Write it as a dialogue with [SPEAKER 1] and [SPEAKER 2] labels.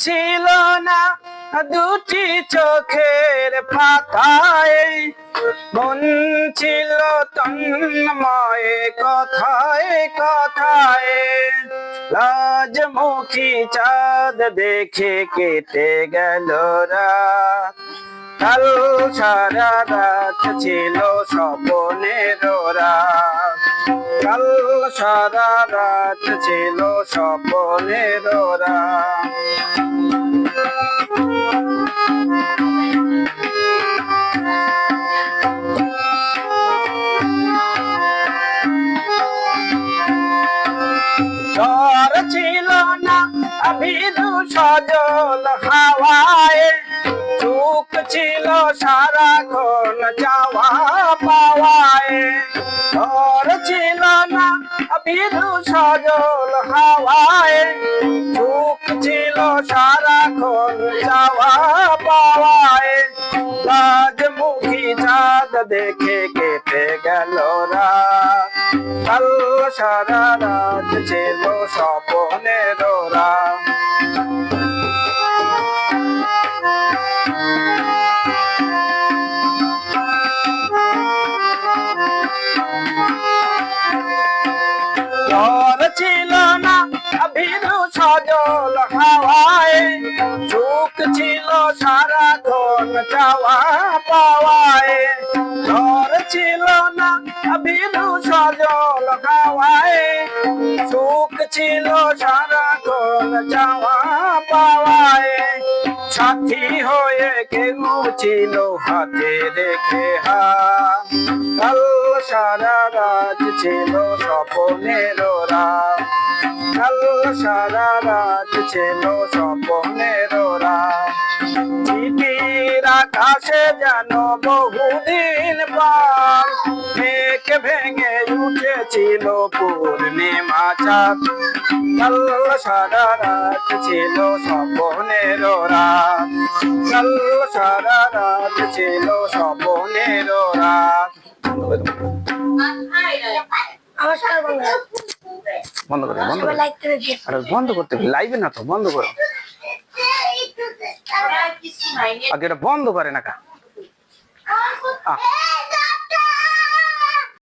[SPEAKER 1] ছিল না দুটি চোখের পাতায়, মন ছিল তন্ময় কথায় কথায়। লাজমুখী চাঁদ দেখে কেটে গেল রাত, কাল সারা রাত ছিল স্বপ্নের রাত, কাল সারা রাত ছিল স্বপ্নের রাত। ঝড় ছিল না ভীরু সজল হাওয়ায়, চুপ ছিল সারাক্ষণ চাওয়া পাওয়ায়। ঝড় ছিল না ভীরু সজল হাওয়ায়, চুপ ছিল সারাক্ষণ চাওয়া পাওয়ায়। লাজমুখী চাঁদ দেখে কেটে গেল রাত, কাল সারা রাত ছিল স্বপ্নের রাত। ঝড় ছিল না ভীরু সজল হাওয়ায়, চুপ ছিল সারাক্ষণ চাওয়া পাওয়ায়। ঝড় ছিল না ভীরু সজল হাওয়ায়, চুপ ছিল সারাক্ষণ চাওয়া পাওয়ায়। সাথী হয়ে কেউ ছিল হাতে রেখে হাত, কাল সারা রাত ছিল স্বপ্নের রাত, কাল সারা রাত ছিল স্বপ্নের রাত। চিঠির আকাশে যেন বহুদিন পর মেঘ ভেঙে উঠেছিল পূর্ণিমা চাঁদ, কাল সারা রাত ছিল স্বপ্নের রাত, কাল সারা রাত ছিল স্বপ্নের রাত। বন্ধ করে বন্ধ করতে লাইভে না তো, বন্ধ করো আগে, এটা বন্ধ করে না কা।